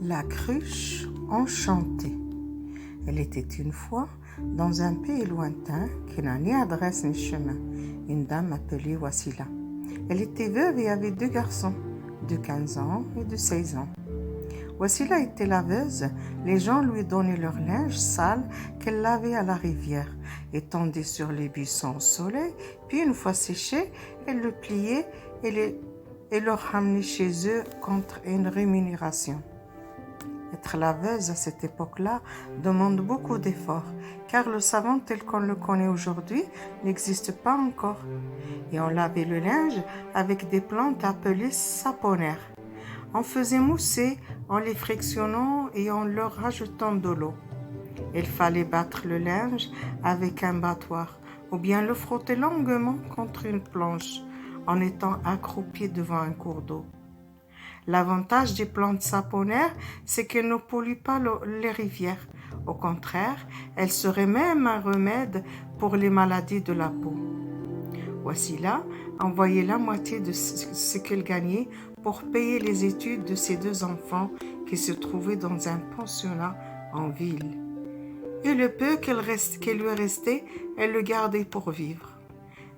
La cruche enchantée. Elle était une fois dans un pays lointain qui n'a ni adresse ni chemin, une dame appelée Wassila. Elle était veuve et avait 2 garçons, de 15 ans et de 16 ans. Wassila était laveuse, les gens lui donnaient leur linge sale qu'elle lavait à la rivière, étendait sur les buissons au soleil, puis une fois séché, elle le pliait et le ramenait chez eux contre une rémunération. Être laveuse à cette époque-là demande beaucoup d'efforts, car le savon tel qu'on le connaît aujourd'hui n'existe pas encore. Et on lavait le linge avec des plantes appelées saponaires. On faisait mousser en les frictionnant et en leur rajoutant de l'eau. Il fallait battre le linge avec un battoir ou bien le frotter longuement contre une planche en étant accroupi devant un cours d'eau. L'avantage des plantes saponaires, c'est qu'elles ne polluent pas les rivières. Au contraire, elles seraient même un remède pour les maladies de la peau. Wassila envoyait la moitié de ce qu'elle gagnait pour payer les études de ses 2 enfants qui se trouvaient dans un pensionnat en ville. Et le peu qu'il lui restait, elle le gardait pour vivre.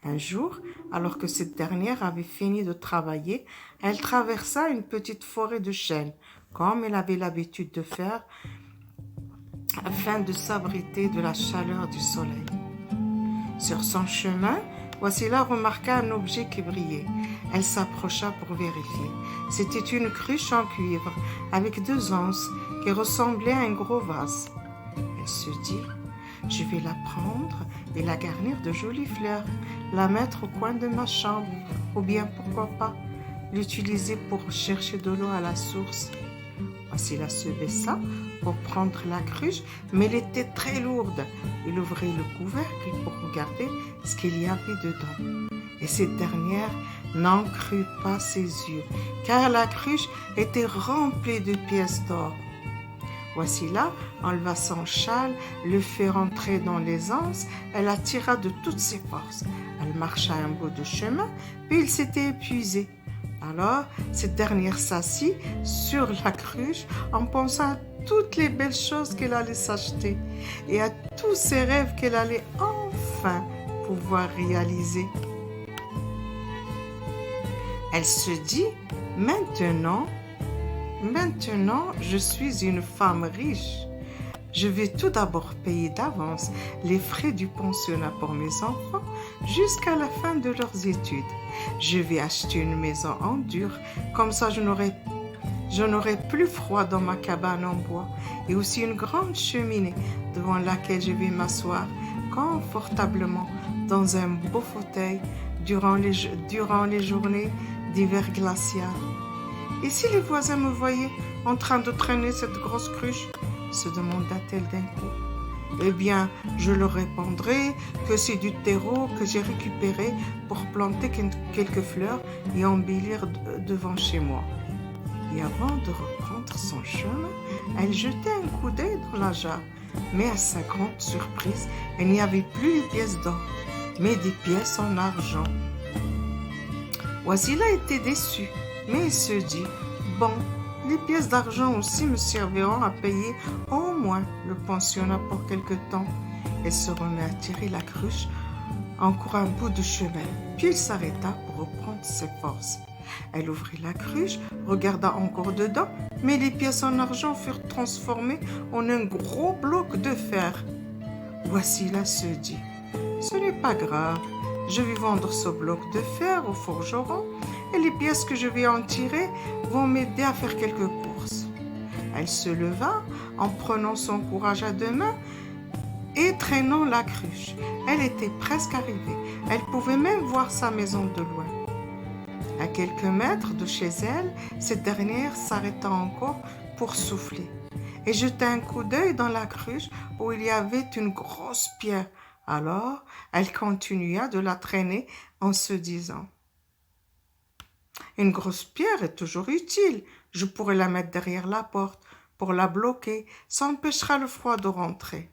Un jour, alors que cette dernière avait fini de travailler, elle traversa une petite forêt de chênes, comme elle avait l'habitude de faire, afin de s'abriter de la chaleur du soleil. Sur son chemin, Wassila remarqua un objet qui brillait. Elle s'approcha pour vérifier. C'était une cruche en cuivre, avec 2 anses, qui ressemblaient à un gros vase. Elle se dit: je vais la prendre et la garnir de jolies fleurs, la mettre au coin de ma chambre, ou bien pourquoi pas l'utiliser pour chercher de l'eau à la source. Wassila se baissa pour prendre la cruche, mais elle était très lourde. Il ouvrit le couvercle pour regarder ce qu'il y avait dedans. Et cette dernière n'en crut pas ses yeux, car la cruche était remplie de pièces d'or. Wassila enleva son châle, le fit rentrer dans les anses, elle la tira de toutes ses forces. Elle marcha un bout de chemin, puis il s'était épuisé. Alors, cette dernière s'assit sur la cruche en pensant à toutes les belles choses qu'elle allait s'acheter et à tous ses rêves qu'elle allait enfin pouvoir réaliser. Elle se dit: Maintenant, je suis une femme riche. Je vais tout d'abord payer d'avance les frais du pensionnat pour mes enfants jusqu'à la fin de leurs études. Je vais acheter une maison en dur, comme ça je n'aurai plus froid dans ma cabane en bois, et aussi une grande cheminée devant laquelle je vais m'asseoir confortablement dans un beau fauteuil durant les journées d'hiver glacial. Et si les voisins me voyaient en train de traîner cette grosse cruche, se demanda-t-elle d'un coup. Eh bien, je leur répondrai que c'est du terreau que j'ai récupéré pour planter quelques fleurs et embellir devant chez moi. Et avant de reprendre son chemin, elle jetait un coup d'œil dans la jarre. Mais à sa grande surprise, il n'y avait plus de pièces d'or, mais des pièces en argent. Wassila était déçue, mais il se dit: bon, les pièces d'argent aussi me serviront à payer au moins le pensionnat pour quelque temps. Elle se remet à tirer la cruche encore un bout de chemin, puis il s'arrêta pour reprendre ses forces. Elle ouvrit la cruche, regarda encore dedans, mais les pièces en argent furent transformées en un gros bloc de fer. Wassila se dit: ce n'est pas grave, je vais vendre ce bloc de fer au forgeron et les pièces que je vais en tirer vont m'aider à faire quelques courses. Elle se leva en prenant son courage à 2 mains et traînant la cruche. Elle était presque arrivée. Elle pouvait même voir sa maison de loin. À quelques mètres de chez elle, cette dernière s'arrêta encore pour souffler et jeta un coup d'œil dans la cruche où il y avait une grosse pierre. Alors, elle continua de la traîner en se disant: une grosse pierre est toujours utile. Je pourrais la mettre derrière la porte pour la bloquer. Ça empêchera le froid de rentrer.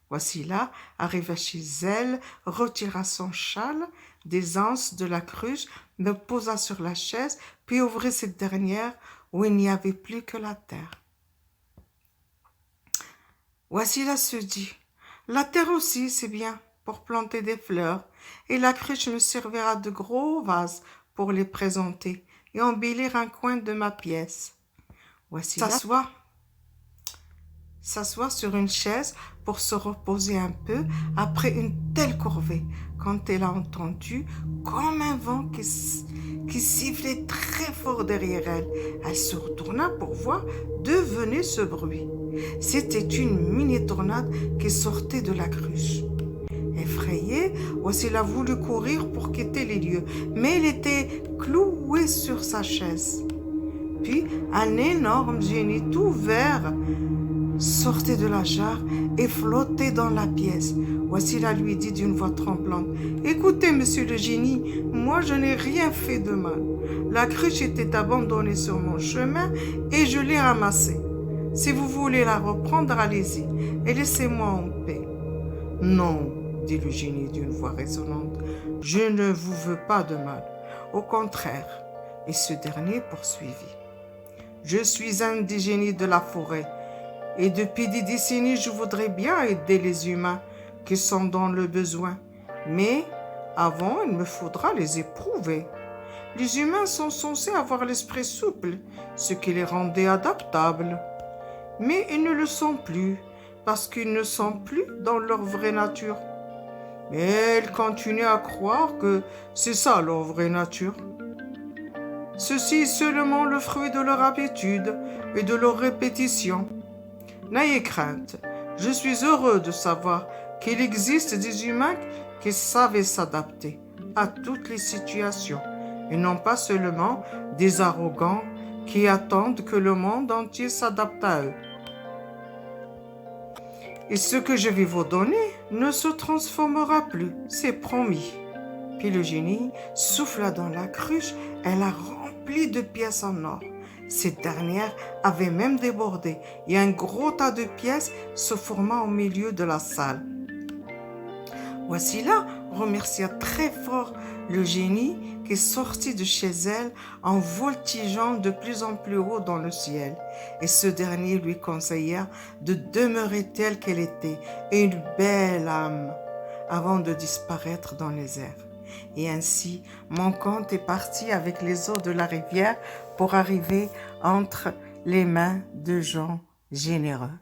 Wassila arriva chez elle, retira son châle des anses de la cruche, le posa sur la chaise, puis ouvrit cette dernière où il n'y avait plus que la terre. Wassila se dit, la terre aussi, c'est bien pour planter des fleurs, et la cruche me servira de gros vases pour les présenter et embellir un coin de ma pièce. Wassila s'assoit sur une chaise pour se reposer un peu après une telle corvée, quand elle a entendu comme un vent qui sifflait très fort derrière elle. Elle se retourna pour voir d'où venait ce bruit. C'était une mini-tornade qui sortait de la cruche. Effrayée, Wassila voulut courir pour quitter les lieux, mais elle était clouée sur sa chaise. Puis un énorme génie tout vert sortait de la jarre et flottait dans la pièce. Wassila lui dit d'une voix tremblante, « Écoutez, monsieur le génie, moi je n'ai rien fait de mal. La cruche était abandonnée sur mon chemin et je l'ai ramassée. Si vous voulez la reprendre, allez-y et laissez-moi en paix. » « Non, dit le génie d'une voix résonnante, « je ne vous veux pas de mal. Au contraire. » Et ce dernier poursuivit, « Je suis un des génies de la forêt. Et depuis des décennies, je voudrais bien aider les humains qui sont dans le besoin. Mais avant, il me faudra les éprouver. Les humains sont censés avoir l'esprit souple, ce qui les rendait adaptables. Mais ils ne le sont plus, parce qu'ils ne sont plus dans leur vraie nature. Mais ils continuent à croire que c'est ça leur vraie nature. Ceci est seulement le fruit de leur habitude et de leur répétition. N'ayez crainte, je suis heureux de savoir qu'il existe des humains qui savent s'adapter à toutes les situations et non pas seulement des arrogants qui attendent que le monde entier s'adapte à eux. Et ce que je vais vous donner ne se transformera plus, c'est promis. Puis le génie souffla dans la cruche, elle la remplit de pièces en or. Cette dernière avait même débordé et un gros tas de pièces se forma au milieu de la salle. Wassila remercia très fort le génie qui sortit de chez elle en voltigeant de plus en plus haut dans le ciel. Et ce dernier lui conseilla de demeurer telle qu'elle était, une belle âme, avant de disparaître dans les airs. Et ainsi, mon conte est parti avec les eaux de la rivière pour arriver entre les mains de gens généreux.